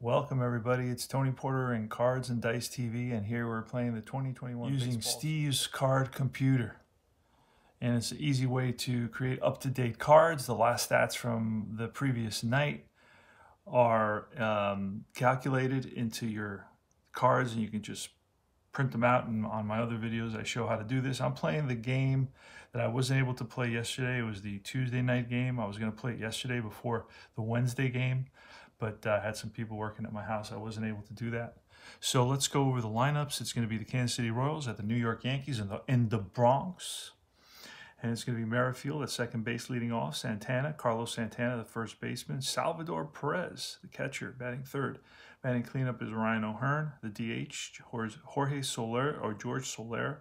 Welcome everybody, it's Tony Porter and Cards and Dice TV, and here we're playing the 2021 using Steve's card computer. And it's an easy way to create up-to-date cards. The last stats from the previous night are calculated into your cards, and you can just print them out. And on my other videos I show how to do this. I'm playing the game that I wasn't able to play yesterday. It was the Tuesday night game. I was going to play it yesterday before the Wednesday game, but I had some people working at my house. I wasn't able to do that. So let's go over the lineups. It's going to be the Kansas City Royals at the New York Yankees in the Bronx. And it's going to be Merrifield at second base leading off, Santana, Carlos Santana, the first baseman, Salvador Perez, the catcher, batting third. Batting cleanup is Ryan O'Hearn, the DH, Jorge Soler or George Soler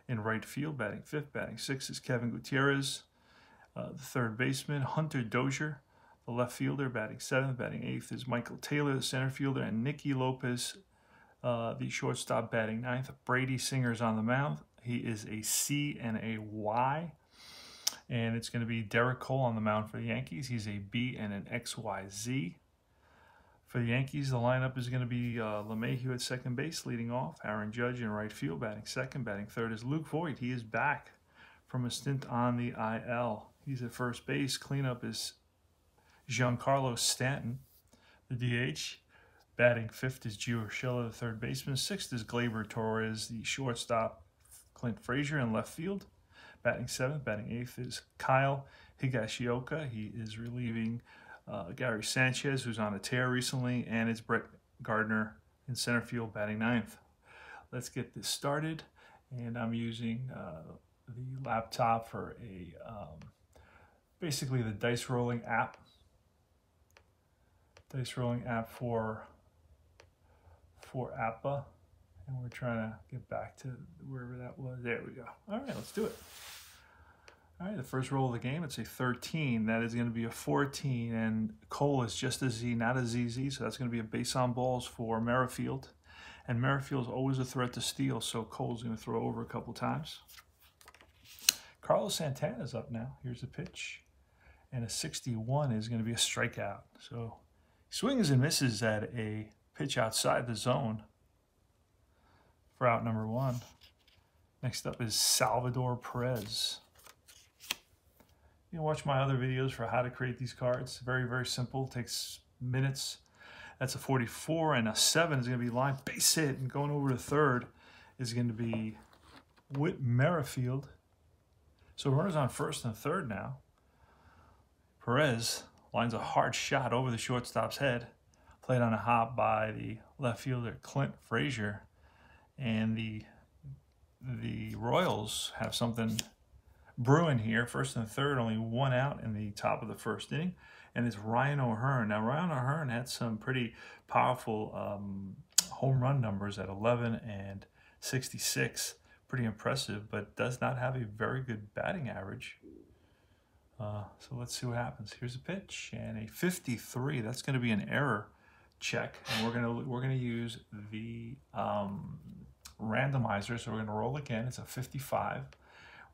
in right field, batting fifth. Batting sixth is Kevin Gutierrez, the third baseman, Hunter Dozier, the left fielder, batting seventh. Batting eighth is Michael Taylor, the center fielder, and Nicky Lopez, the shortstop, batting ninth. Brady Singer's on the mound. He is a C and a Y. And it's going to be Derek Cole on the mound for the Yankees. He's a B and an XYZ. For the Yankees, the lineup is going to be LeMahieu at second base leading off, Aaron Judge in right field, batting second. Batting third is Luke Voigt. He is back from a stint on the IL. He's at first base. Cleanup is Giancarlo Stanton, the DH. Batting fifth is Gio Urshela, the third baseman. Sixth is Gleyber Torres, the shortstop. Clint Frazier in left field. Batting seventh. Batting eighth is Kyle Higashioka. He is relieving Gary Sanchez, who's on a tear recently, and it's Brett Gardner in center field, batting ninth. Let's get this started, and I'm using the laptop for a basically the dice rolling app. Dice rolling app for APA. And we're trying to get back to wherever that was. There we go. All right, let's do it. All right, the first roll of the game, it's a 13. That is going to be a 14. And Cole is just a Z, not a ZZ. So that's going to be a base on balls for Merrifield. And Merrifield's always a threat to steal. So Cole's going to throw over a couple times. Carlos Santana's up now. Here's the pitch. And a 61 is going to be a strikeout. So he swings and misses at a pitch outside the zone for out number one. Next up is Salvador Perez. You can watch my other videos for how to create these cards. Very, very simple. Takes minutes. That's a 44, and a 7 is going to be line base hit, and going over to third is going to be Whit Merrifield. So runners on first and third now. Perez lines a hard shot over the shortstop's head. Played on a hop by the left fielder Clint Frazier. And the Royals have something brewing here. First and third, only one out in the top of the first inning, and it's Ryan O'Hearn. Now, Ryan O'Hearn had some pretty powerful home run numbers at 11 and 66. Pretty impressive, but does not have a very good batting average. So let's see what happens. Here's a pitch, and a 53. That's going to be an error check, and we're gonna use the randomizer. So we're gonna roll again. It's a 55.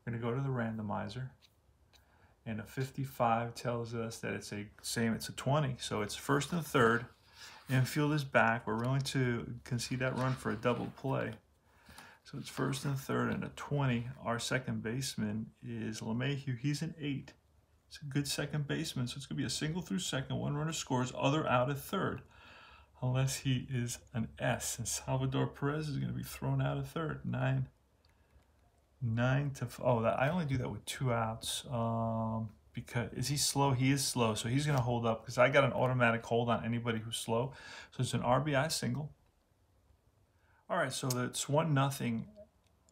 We're gonna go to the randomizer, and a 55 tells us that it's a 20. So it's first and third. Infield is back. We're willing to concede that run for a double play. So it's first and third and a 20. Our second baseman is LeMahieu. He's an 8. It's a good second baseman. So it's gonna be a single through second. One runner scores. Other out at third. Unless he is an S, and Salvador Perez is going to be thrown out of third. 9 to, oh, I only do that with 2 outs. Because, is he slow? He is slow, so he's going to hold up, because I got an automatic hold on anybody who's slow. So it's an RBI single. All right, so it's 1-0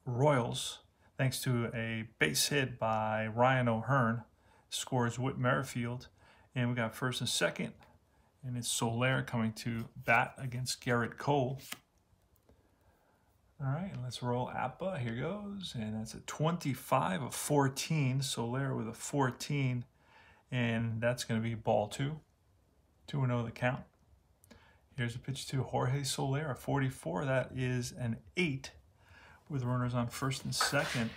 Royals, thanks to a base hit by Ryan O'Hearn. Scores Whit Merrifield, and we got first and second. And it's Soler coming to bat against Garrett Cole. All right, let's roll APA. Here goes. And that's a 25, a 14. Soler with a 14. And that's going to be ball 2. 2-0 the count. Here's a pitch to Jorge Soler, a 44. That is an 8 with runners on first and second.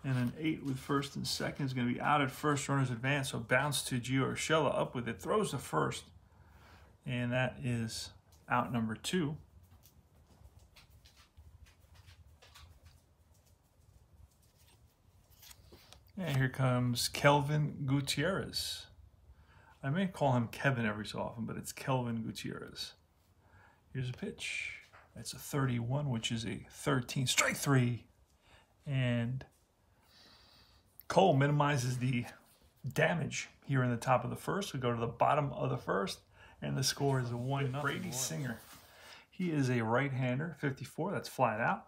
And an 8 with first and second is going to be out at first. Runners advance. So bounce to Gio Urshela, up with it. Throws to first. And that is out number 2. And here comes Kelvin Gutierrez. I may call him Kevin every so often, but it's Kelvin Gutierrez. Here's a pitch. That's a 31, which is a 13. Strike 3. And Cole minimizes the damage here in the top of the first. We go to the bottom of the first, and the score is a 1-0. Brady Singer. He is a right-hander, 54. That's flat out.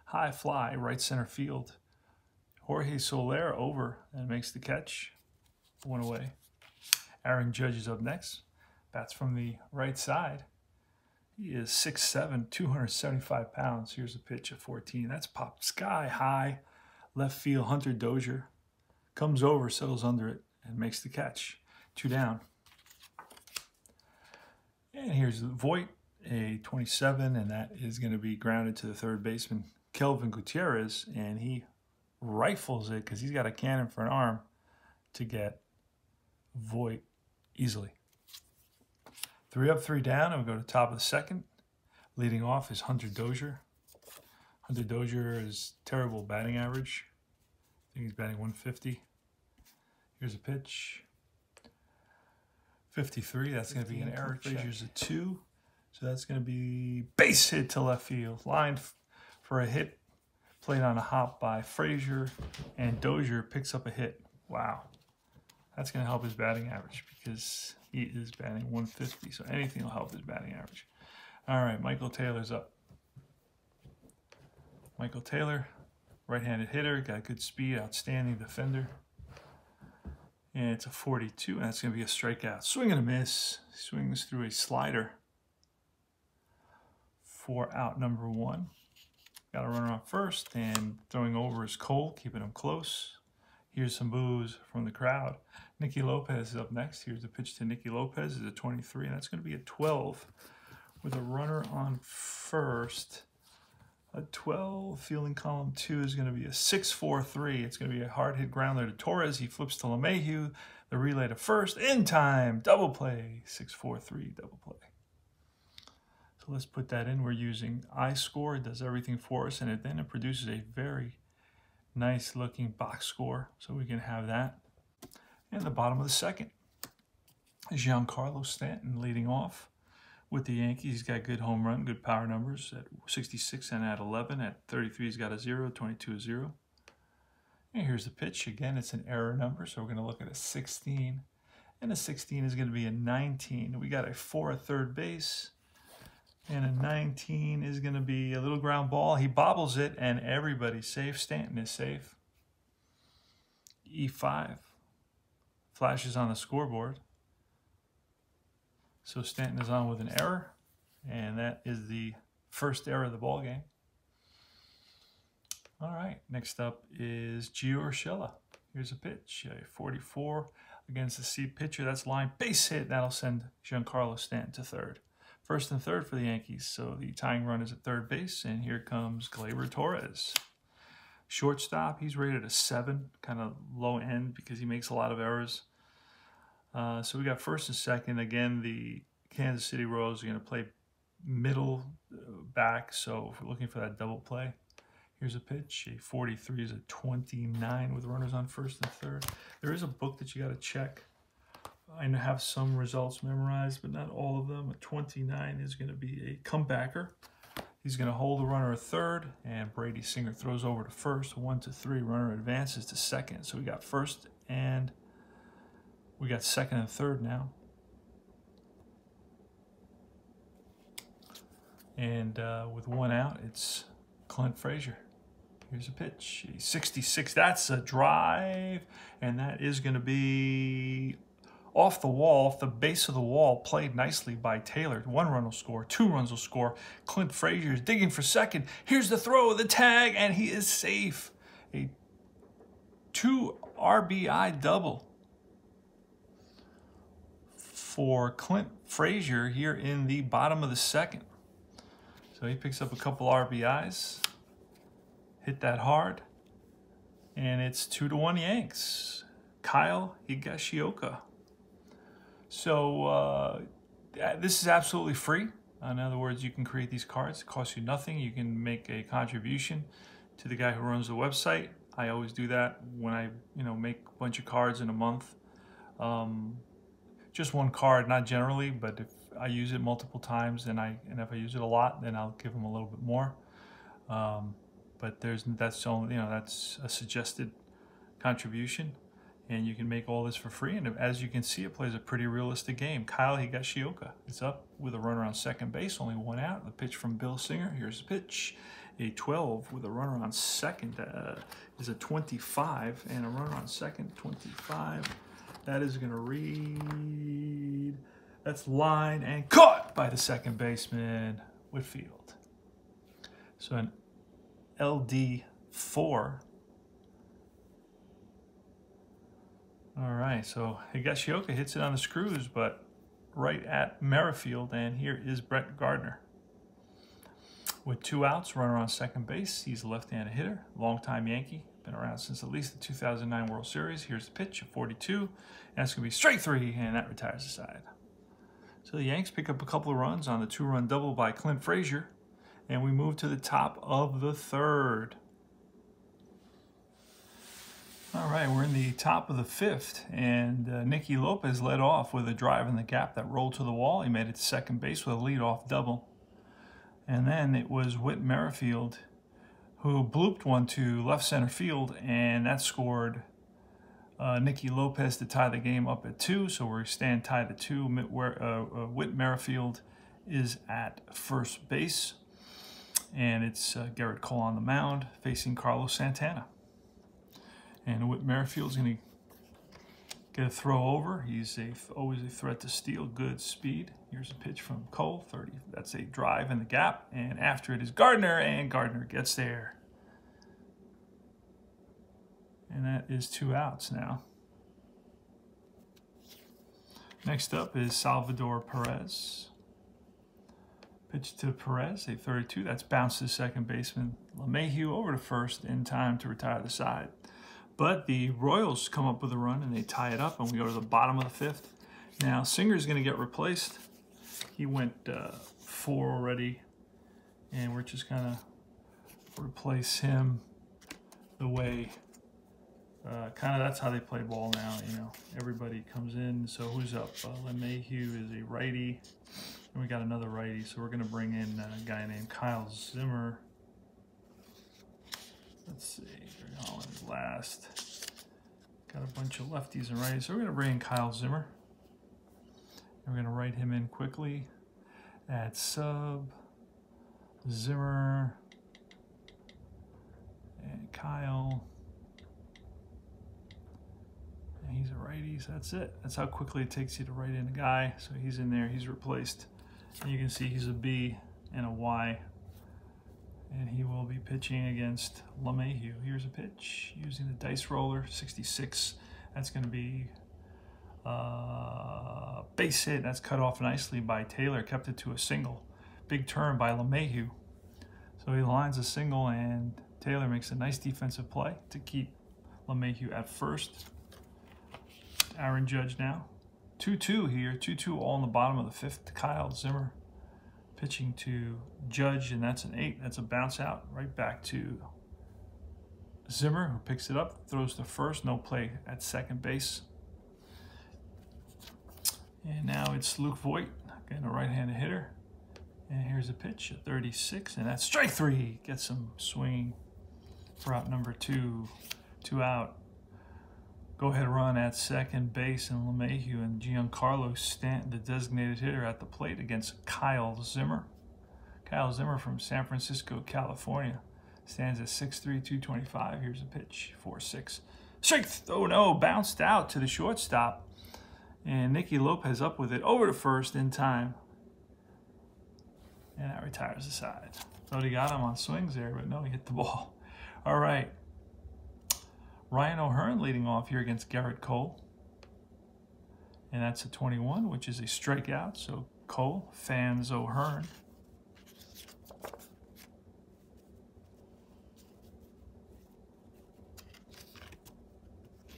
High fly, right center field. Jorge Soler over and makes the catch. 1 away. Aaron Judge is up next. Bats from the right side. He is 6'7", 275 pounds. Here's a pitch at 14. That's popped sky high. Left field, Hunter Dozier. Comes over, settles under it, and makes the catch. 2 down. And here's Voit, a 27, and that is going to be grounded to the third baseman, Kelvin Gutierrez, and he rifles it because he's got a cannon for an arm to get Voit easily. 3 up, 3 down, and we go to the top of the second. Leading off is Hunter Dozier. Hunter Dozier is terrible batting average. I think he's batting 150. Here's a pitch. 53, that's going to be an error. Frazier's a 2, so that's going to be base hit to left field. Lined for a hit. Played on a hop by Frazier, and Dozier picks up a hit. Wow. That's going to help his batting average because he is batting 150, so anything will help his batting average. All right, Michael Taylor's up. Michael Taylor, right-handed hitter, got good speed, outstanding defender. And it's a 42, and that's going to be a strikeout. Swing and a miss. Swings through a slider for out number 1. Got a runner on first, and throwing over is Cole, keeping him close. Here's some boos from the crowd. Nicky Lopez is up next. Here's the pitch to Nicky Lopez. It's a 23, and that's going to be a 12 with a runner on first. A 12, fielding column 2 is going to be a 6-4-3. It's going to be a hard hit grounder to Torres. He flips to LeMahieu. The relay to first. In time. Double play. 6-4-3, double play. So let's put that in. We're using iScore. It does everything for us, and then it produces a very nice looking box score. So we can have that. And the bottom of the second. Giancarlo Stanton leading off. With the Yankees, he's got good home run, good power numbers at 66 and at 11. At 33, he's got a 0, 22 a 0. And here's the pitch. Again, it's an error number, so we're going to look at a 16. And a 16 is going to be a 19. We got a 4 at third base. And a 19 is going to be a little ground ball. He bobbles it, and everybody's safe. Stanton is safe. E5. Flashes on the scoreboard. So Stanton is on with an error, and that is the first error of the ball game. All right, next up is Gio Urshela. Here's a pitch, a 44 against the C pitcher. That's line base hit. That'll send Giancarlo Stanton to third. First and third for the Yankees. So the tying run is at third base, and here comes Gleyber Torres. Shortstop, he's rated a 7, kind of low end because he makes a lot of errors. So we got first and second. Again, the Kansas City Royals are going to play middle back, so if we're looking for that double play, here's a pitch. A 43 is a 29 with runners on first and third. There is a book that you got to check. I have some results memorized, but not all of them. A 29 is going to be a comebacker. He's going to hold the runner at third, and Brady Singer throws over to first. 1-3, runner advances to second. So we got first and we got second and third now. And with 1 out, it's Clint Frazier. Here's a pitch, a 66. That's a drive, and that is going to be off the wall, off the base of the wall, played nicely by Taylor. 1 run will score, 2 runs will score. Clint Frazier is digging for second. Here's the throw, the tag, and he is safe. A 2 RBI double for Clint Frazier here in the bottom of the second. So he picks up a couple RBIs, hit that hard, and it's 2-1 Yanks. Kyle Higashioka. So this is absolutely free. In other words, you can create these cards. It costs you nothing. You can make a contribution to the guy who runs the website. I always do that when I, make a bunch of cards in a month. Just one card, not generally, but if I use it multiple times and if I use it a lot, then I'll give them a little bit more. But that's only, that's a suggested contribution, and you can make all this for free. And as you can see, it plays a pretty realistic game. Kyle Higashioka is up with a runner on second base, only one out. The pitch from Bill Singer. Here's the pitch. A 12 with a runner on second is a 25, and a runner on second, 25. That is going to read, that's line and caught by the second baseman, Whitfield. So an LD4. All right, so Higashioka hits it on the screws, but right at Merrifield, and here is Brett Gardner. With 2 outs, runner on second base. He's a left-handed hitter, longtime Yankee. Been around since at least the 2009 World Series. Here's the pitch, a 42, and that's going to be strike 3, and that retires the side. So the Yanks pick up a couple of runs on the 2-run double by Clint Frazier, and we move to the top of the third. All right, we're in the top of the fifth, and Nicky Lopez led off with a drive in the gap that rolled to the wall. He made it to second base with a leadoff double. And then it was Whit Merrifield who blooped one to left center field, and that scored Nicky Lopez to tie the game up at 2. So we stand tied at 2. Whit Merrifield is at first base, and it's Garrett Cole on the mound facing Carlos Santana. And Whit Merrifield's going to get a throw over. He's always a threat to steal. Good speed. Here's a pitch from Cole, 30. That's a drive in the gap. And after it is Gardner, and Gardner gets there. And that is 2 outs now. Next up is Salvador Perez. Pitch to Perez, a 32. That's bounced to second baseman LeMahieu over to first in time to retire the side. But the Royals come up with a run, and they tie it up, and we go to the bottom of the fifth. Now, Singer's going to get replaced. He went 4 already, and we're just going to replace him the way, kind of that's how they play ball now, Everybody comes in. So who's up? LeMahieu is a righty, and we got another righty. So we're going to bring in a guy named Kyle Zimmer. Let's see, Greg Holland's last. Got a bunch of lefties and righties. So we're going to bring in Kyle Zimmer. And we're going to write him in quickly. Add sub, Zimmer, and Kyle. And he's a righty, so that's it. That's how quickly it takes you to write in a guy. So he's in there, he's replaced. And you can see he's a B and a Y. And he will be pitching against LeMahieu. Here's a pitch using the dice roller, 66. That's going to be base hit. That's cut off nicely by Taylor, kept it to a single. Big turn by LeMahieu. So he lines a single, and Taylor makes a nice defensive play to keep LeMahieu at first. Aaron Judge now. 2-2 here, 2-2 all in the bottom of the fifth. Kyle Zimmer pitching to Judge, and that's an 8. That's a bounce out right back to Zimmer, who picks it up, throws to first. No play at second base. And now it's Luke Voigt, again a right-handed hitter. And here's a pitch, a 36, and that's strike 3. Gets him swinging for out number 2. 2 out. Go-ahead run at second base, and LeMahieu and Giancarlo Stanton, the designated hitter, at the plate against Kyle Zimmer. Kyle Zimmer from San Francisco, California, stands at 6'3", 225. Here's a pitch, 4-6. Strike, oh no, bounced out to the shortstop. And Nicky Lopez up with it over to first in time. And that retires the side. Thought he got him on swings there, but no, he hit the ball. All right. Ryan O'Hearn leading off here against Garrett Cole. And that's a 21, which is a strikeout. So Cole fans O'Hearn.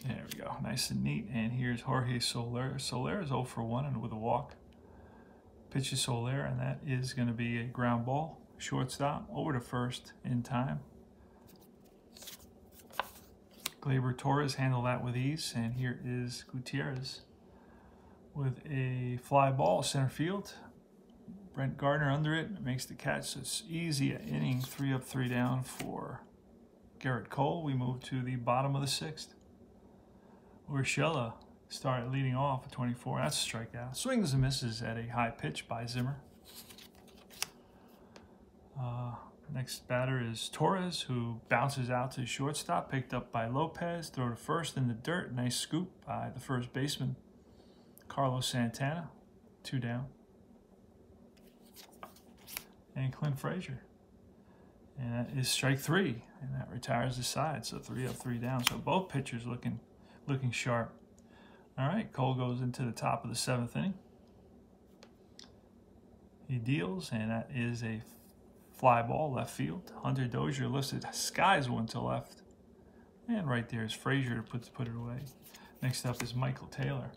There we go. Nice and neat. And here's Jorge Soler. Soler is 0 for 1 and with a walk. Pitch to Soler, and that is going to be a ground ball. Shortstop over to first in time. Gleyber Torres handled that with ease, and here is Gutierrez with a fly ball center field. Brent Gardner under it makes the catch. So it's easy inning, 3 up, 3 down for Garrett Cole. We move to the bottom of the 6th. Urshela started leading off at 24. That's a strikeout. Swings and misses at a high pitch by Zimmer. Next batter is Torres, who bounces out to shortstop, picked up by Lopez. Throw to first in the dirt. Nice scoop by the first baseman, Carlos Santana. 2 down. And Clint Frazier. And that is strike 3, and that retires the side. So 3 up, 3 down. So both pitchers looking sharp. All right, Cole goes into the top of the 7th inning. He deals, and that is a fly ball left field. Hunter Dozier lifts it, skies one to left. And right there is Frazier to put it away. Next up is Michael Taylor.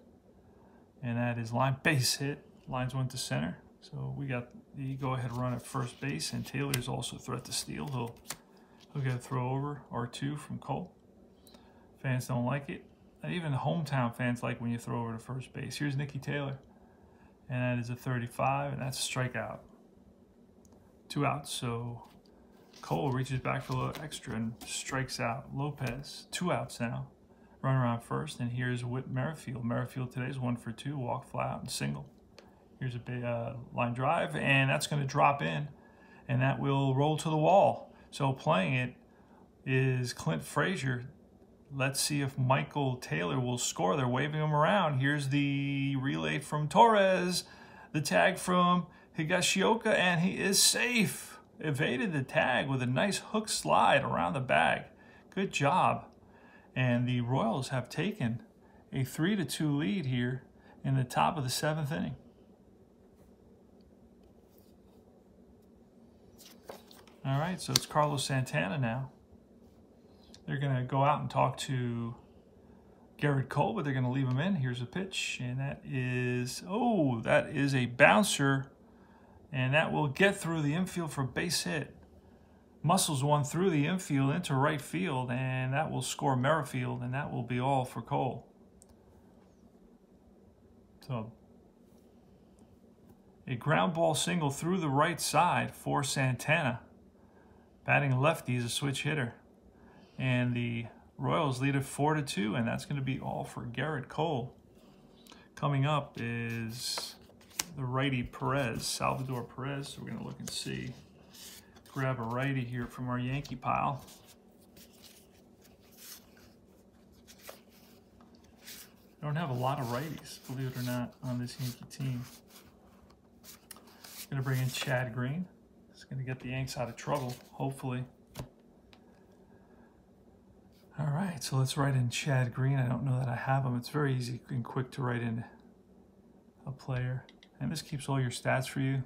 And that is line base hit. Lines one to center. So we got the go-ahead run at first base, and Taylor's also a threat to steal. He'll get a throw over or 2 from Cole. Fans don't like it. Even the hometown fans like when you throw over to first base. Here's Nicky Taylor. And that is a 35, and that's a strikeout. 2 outs, so Cole reaches back for a little extra and strikes out Lopez. 2 outs now. Run around first, and here's Whit Merrifield. Merrifield today is 1 for 2, walk, fly out, and single. Here's a big line drive, and that's going to drop in, and that will roll to the wall. So playing it is Clint Frazier. Let's see if Michael Taylor will score. They're waving him around. Here's the relay from Torres, the tag from Higashioka, and he is safe. Evaded the tag with a nice hook slide around the bag. Good job. And the Royals have taken a 3-2 lead here in the top of the 7th inning. All right, so it's Carlos Santana now. They're going to go out and talk to Garrett Cole, but they're going to leave him in. Here's a pitch, and that is a bouncer, and that will get through the infield for a base hit. Muscles one through the infield into right field, and that will score Merrifield, and that will be all for Cole. So a ground ball single through the right side for Santana. Batting lefty is a switch hitter. And the Royals lead it 4-2, and that's going to be all for Garrett Cole. Coming up is the righty Perez, Salvador Perez. So we're going to look and see. Grab a righty here from our Yankee pile. I don't have a lot of righties, believe it or not, on this Yankee team. Going to bring in Chad Green. It's going to get the Yanks out of trouble, hopefully. All right, so let's write in Chad Green. I don't know that I have him. It's very easy and quick to write in a player. And this keeps all your stats for you.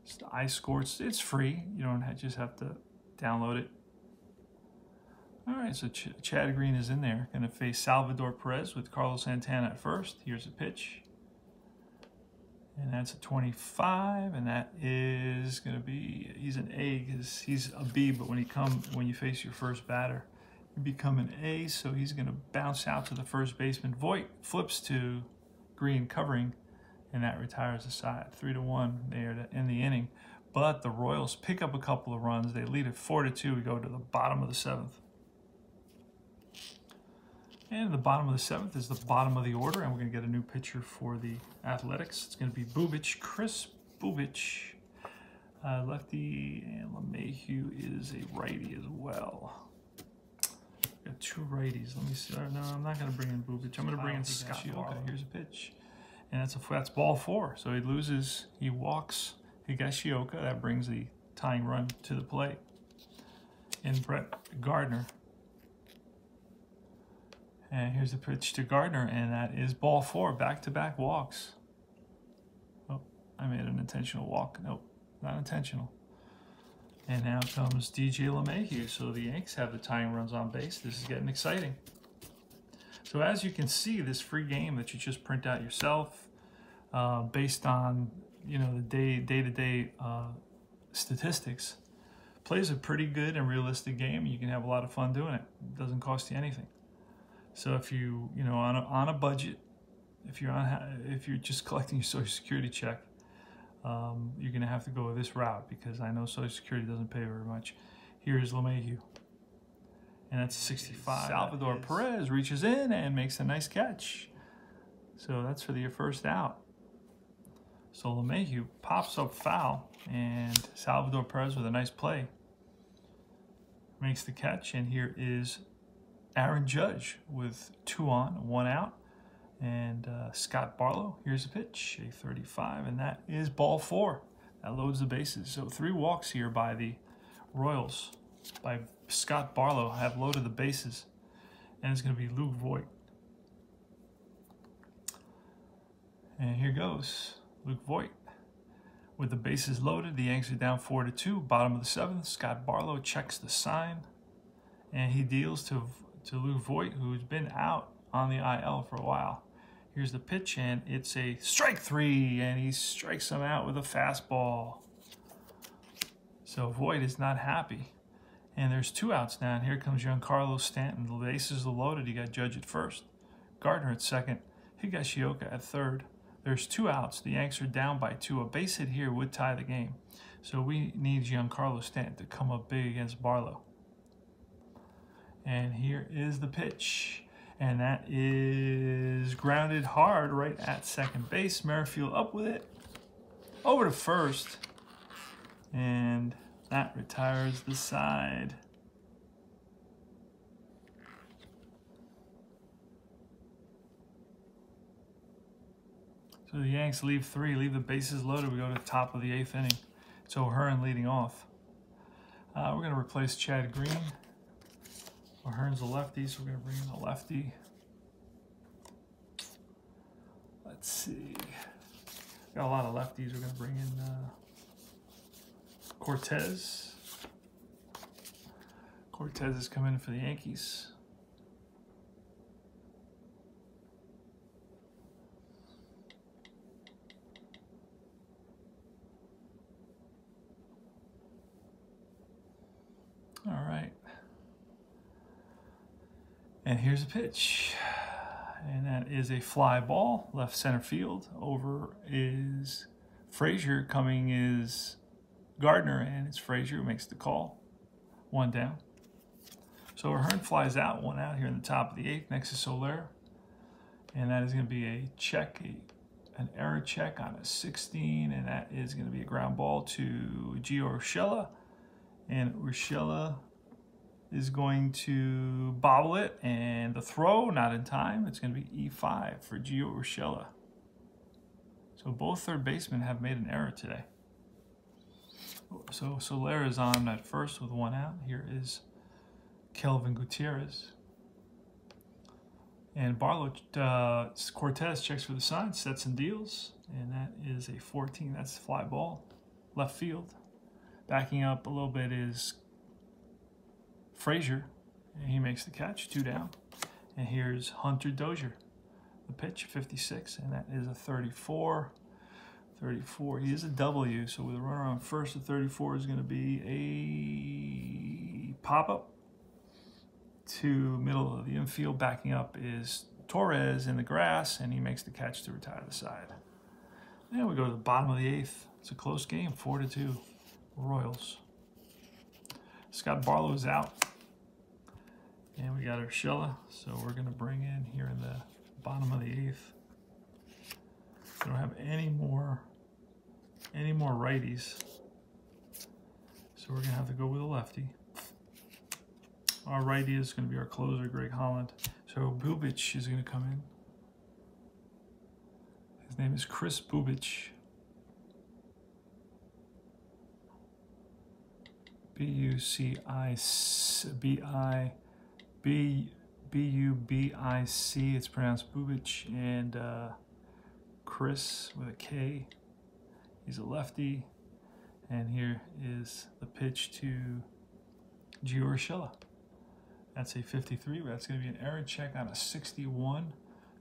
It's the iScore. It's free. You don't just have to download it. All right, so Chad Green is in there. Going to face Salvador Perez with Carlos Santana at first. Here's a pitch. And that's a 25, and that is going to be, he's an A because he's a B, but when you face your first batter, you become an A, so he's going to bounce out to the first baseman. Voit flips to Green covering, and that retires the side. 3-1 there to end the inning. But the Royals pick up a couple of runs. They lead it 4-2. We go to the bottom of the 7th. And the bottom of the 7th is the bottom of the order, and we're going to get a new pitcher for the Athletics. It's going to be Bubic, Chris Bubic. Lefty, and LeMahieu is a righty as well. Got 2 righties. Let me see. No, I'm not going to bring in Bubic. I'm going to bring in Higashioka. Here's a pitch. And that's ball 4. So he loses. He walks Higashioka. That brings the tying run to the plate. And Brett Gardner. And here's the pitch to Gardner, and that is ball 4, back-to-back walks. Oh, I made an intentional walk. Nope, not intentional. And now comes DJ LeMahieu. So the Yanks have the tying runs on base. This is getting exciting. So as you can see, this free game that you just print out yourself, based on you know, the day-to-day statistics, plays a pretty good and realistic game. You can have a lot of fun doing it. It doesn't cost you anything. So if you know, on a budget, if you're just collecting your Social Security check, you're gonna have to go this route, because I know Social Security doesn't pay very much. Here's LeMahieu, and that's 65. Salvador Perez reaches in and makes a nice catch. So that's for your first out. So LeMahieu pops up foul, and Salvador Perez with a nice play makes the catch. And here is Aaron Judge with 2 on, 1 out. And Scott Barlow, here's a pitch, a 35, and that is ball 4. That loads the bases. So 3 walks here by the Royals, by Scott Barlow, have loaded the bases. And it's going to be Luke Voigt. And here goes Luke Voigt. With the bases loaded, the Yanks are down 4-2. Bottom of the 7th, Scott Barlow checks the sign, and he deals to Luke Voigt, who's been out on the IL for a while. Here's the pitch, and it's a strike 3, and he strikes him out with a fastball. So Voigt is not happy. And there's 2 outs now, and here comes Giancarlo Stanton. The bases are loaded. You got Judge at first, Gardner at second, Higashioka at third. There's 2 outs. The Yanks are down by 2. A base hit here would tie the game. So we need Giancarlo Stanton to come up big against Barlow. And here is the pitch. And that is grounded hard right at second base. Merrifield up with it, over to first, and that retires the side. So the Yanks leave 3, leave the bases loaded. We go to the top of the 8th inning. So O'Hearn leading off. We're going to replace Chad Green. O'Hearn's a lefty, so we're going to bring in a lefty. Let's see. Got a lot of lefties. We're going to bring in Cortez. Cortez is coming in for the Yankees. All right. And here's a pitch. And that is a fly ball, left center field. Over is Frazier, coming is Gardner, and it's Frazier who makes the call. 1 down. So O'Hearn flies out, 1 out here in the top of the 8th next to Soler. And that is going to be a check, an error check on a 16, and that is going to be a ground ball to Gio Urshela. And Urshela is going to bobble it, and the throw, not in time. It's going to be E5 for Gio Urshela. So both third basemen have made an error today. So Soler is on at first with 1 out. Here is Kelvin Gutierrez. And Barlow, Cortez checks for the sign, sets and deals, and that is a 14. That's a fly ball, left field. Backing up a little bit is Frazier, and he makes the catch, 2 down. And here's Hunter Dozier, the pitch, 56, and that is a 34. 34, he is a W, so with a runner on first, the 34 is going to be a pop-up to middle of the infield. Backing up is Torres in the grass, and he makes the catch to retire the side. Then we go to the bottom of the 8th. It's a close game, 4-2, Royals. Scott Barlow is out. And we got Urshela, so we're going to bring in here in the bottom of the 8th. We don't have any more righties, so we're going to have to go with a lefty. Our righty is going to be our closer, Greg Holland. So Bubic is going to come in. His name is Chris Bubic. B-U-B-I-C. It's pronounced Bubic. And Chris with a K. He's a lefty. And here is the pitch to Gio Urshela. That's a 53. That's going to be an error check on a 61.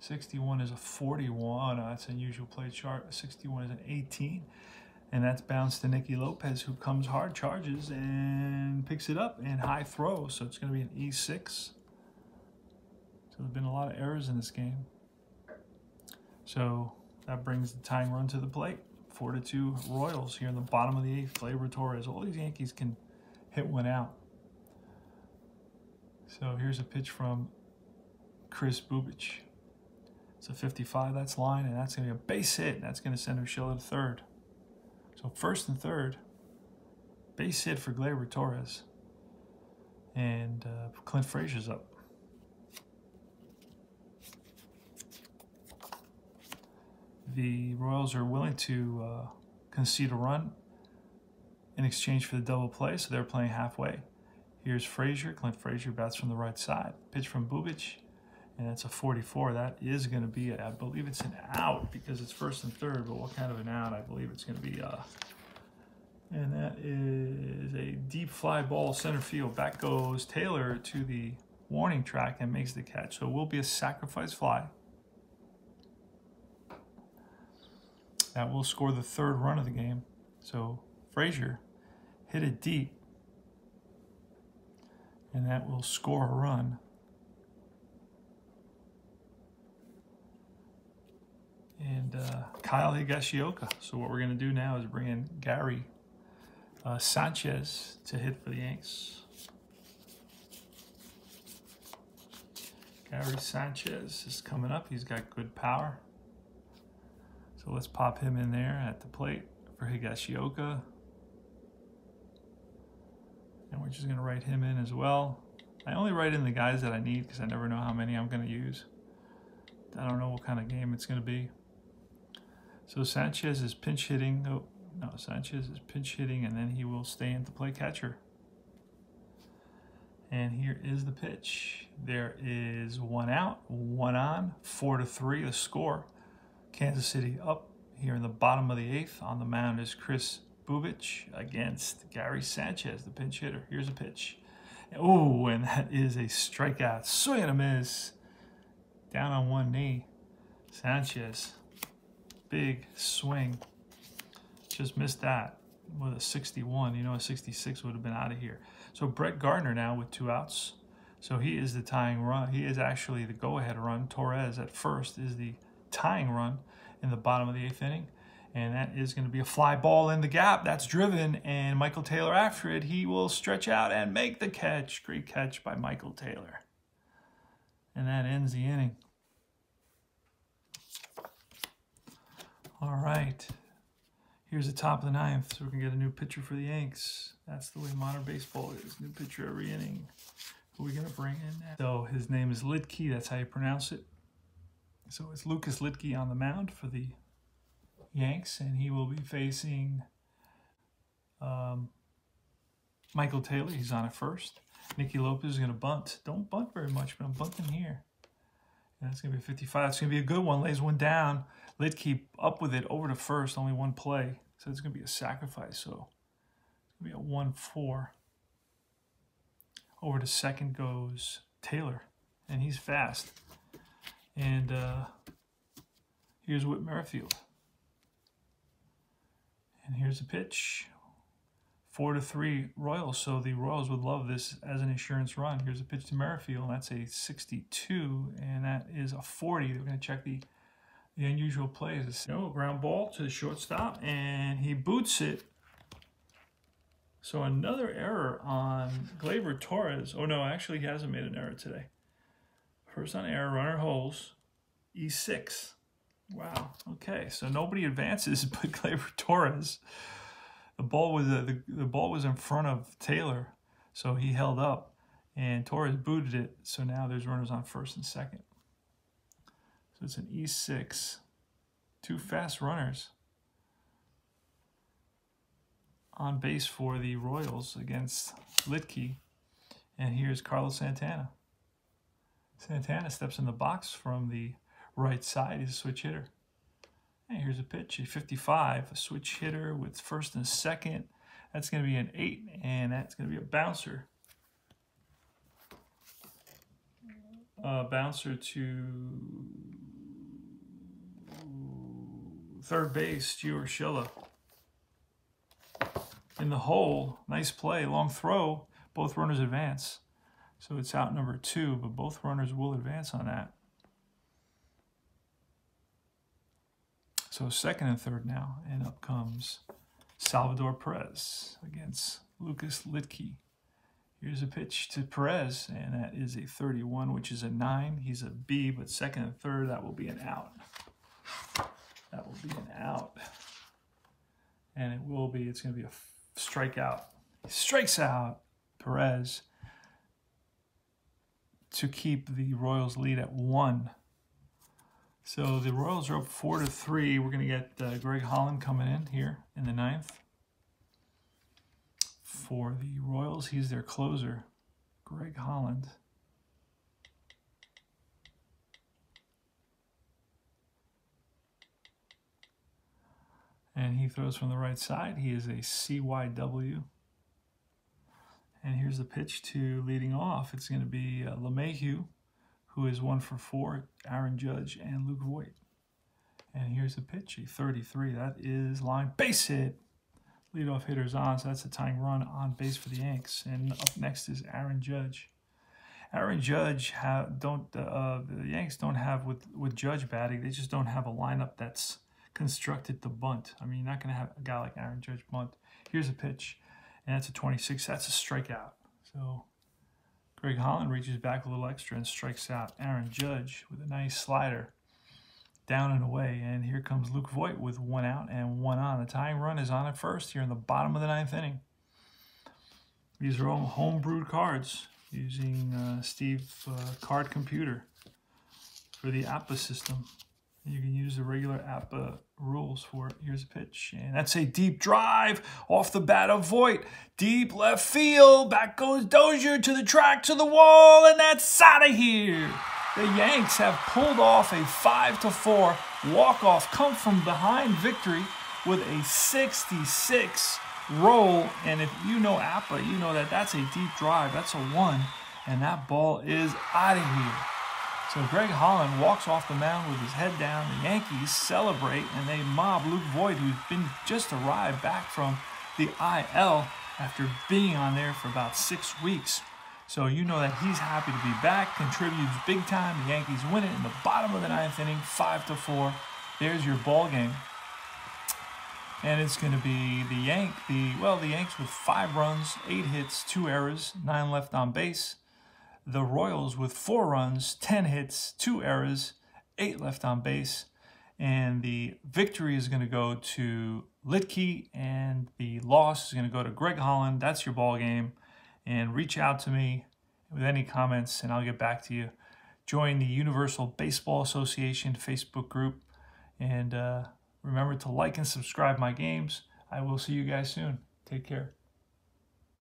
61 is a 41. That's an unusual play chart. 61 is an 18. And that's bounced to Nicky Lopez, who comes hard, charges, and picks it up and high throw. So it's going to be an E6. So there's been a lot of errors in this game. So that brings the tying run to the plate. 4-2 Royals here in the bottom of the 8th. Gleyber Torres. All these Yankees can hit one out. So here's a pitch from Kris Bubic. It's a 55, that's line, and that's going to be a base hit, and that's going to send Urshela to third. So first and third, base hit for Gleyber Torres. And Clint Frazier's up. The Royals are willing to concede a run in exchange for the double play, so they're playing halfway. Here's Frazier. Clint Frazier bats from the right side. Pitch from Bubic. And that's a 44. That is going to be, I believe it's an out because it's first and third, but what kind of an out? I believe it's going to be, and that is a deep fly ball center field. Back goes Taylor to the warning track and makes the catch. So it will be a sacrifice fly. That will score the third run of the game. So Frazier hit it deep, and that will score a run. And Kyle Higashioka. So what we're going to do now is bring in Gary Sanchez to hit for the Yanks. Gary Sanchez is coming up. He's got good power. So let's pop him in there at the plate for Higashioka. And we're just going to write him in as well. I only write in the guys that I need because I never know how many I'm going to use. I don't know what kind of game it's going to be. So Sanchez is pinch hitting. Oh, no, Sanchez is pinch hitting, and then he will stay in to play catcher. And here is the pitch. There is one out, one on, 4-3 the score. Kansas City up here in the bottom of the 8th. On the mound is Kris Bubic against Gary Sanchez, the pinch hitter. Here's a pitch. Oh, and that is a strikeout. Swing and a miss. Down on one knee. Sanchez. Big swing. Just missed that with a 61. You know, a 66 would have been out of here. So Brett Gardner now with 2 outs. So he is the tying run. He is actually the go-ahead run. Torres at first is the tying run in the bottom of the 8th inning. And that is going to be a fly ball in the gap. That's driven. And Michael Taylor after it. He will stretch out and make the catch. Great catch by Michael Taylor. And that ends the inning. All right, here's the top of the 9th, so we can get a new pitcher for the Yanks. That's the way modern baseball is. New pitcher every inning. Who are we going to bring in now? So his name is Lidke, that's how you pronounce it. So it's Lucas Lidke on the mound for the Yanks, and he will be facing Michael Taylor. He's on at first. Nicky Lopez is going to bunt. Don't bunt very much, but I'm bunting here. And that's going to be a 55. It's going to be a good one. Lays one down. Lidke up with it over to first. Only one play. So it's going to be a sacrifice. So it's going to be a 1-4. Over to second goes Taylor. And he's fast. And here's Whit Merrifield. And here's a pitch. 4-3 Royals. So the Royals would love this as an insurance run. Here's a pitch to Merrifield. That's a 62, and that is a 40. They're going to check the unusual plays. No, ground ball to the shortstop, and he boots it. So another error on Gleyber Torres. Oh, no, actually he hasn't made an error today. First on error, runner holds, E6. Wow, okay, so nobody advances but Gleyber Torres. The ball was in front of Taylor, so he held up, and Torres booted it. So now there's runners on first and second. So it's an E6. 2 fast runners on base for the Royals against Lidke, and here's Carlos Santana. Santana steps in the box from the right side. He's a switch hitter. And here's a pitch, a 55, a switch hitter with first and second. That's going to be an 8, and that's going to be a bouncer. Bouncer to third base, Gio Urshela. In the hole, nice play, long throw. Both runners advance. So it's out number 2, but both runners will advance on that. So second and third now, and up comes Salvador Perez against Lucas Lidke. Here's a pitch to Perez, and that is a 31, which is a 9. He's a B, but second and third, that will be an out. That will be an out. And it's going to be a strikeout. He strikes out Perez to keep the Royals lead at 1. So the Royals are up 4-3. We're going to get Greg Holland coming in here in the 9th. For the Royals, he's their closer, Greg Holland. And he throws from the right side. He is a CYW. And here's the pitch to leading off. It's going to be LeMahieu, who is 1 for 4, Aaron Judge, and Luke Voigt. And here's the pitch, a 33. That is line base hit. Leadoff hitter's on, so that's a tying run on base for the Yanks. And up next is Aaron Judge. Aaron Judge, the Yanks don't have, with Judge batting, they just don't have a lineup that's constructed to bunt. I mean, you're not going to have a guy like Aaron Judge bunt. Here's a pitch, and that's a 26. That's a strikeout. So Greg Holland reaches back a little extra and strikes out Aaron Judge with a nice slider. Down and away, and here comes Luke Voigt with 1 out and 1 on. The tying run is on at first here in the bottom of the 9th inning. These are all home-brewed cards using Steve card computer for the APA system. You can use the regular APA rules for it. Here's a pitch, and that's a deep drive off the bat of Voigt. Deep left field, back goes Dozier to the track, to the wall, and that's out of here. The Yanks have pulled off a 5-4 walk-off, come from behind victory with a 66 roll. And if you know APA, you know that that's a deep drive. That's a 1, and that ball is out of here. So Greg Holland walks off the mound with his head down. The Yankees celebrate, and they mob Luke Voigt, who's been just arrived back from the IL after being on there for about 6 weeks. So you know that he's happy to be back, contributes big time. The Yankees win it in the bottom of the 9th inning, 5-4. There's your ball game. And it's going to be the Yanks with 5 runs, 8 hits, 2 errors, 9 left on base. The Royals with 4 runs, 10 hits, 2 errors, 8 left on base. And the victory is going to go to Lidke, and the loss is going to go to Greg Holland. That's your ball game. And reach out to me with any comments, and I'll get back to you. Join the Universal Baseball Association Facebook group. And remember to like and subscribe my games. I will see you guys soon. Take care.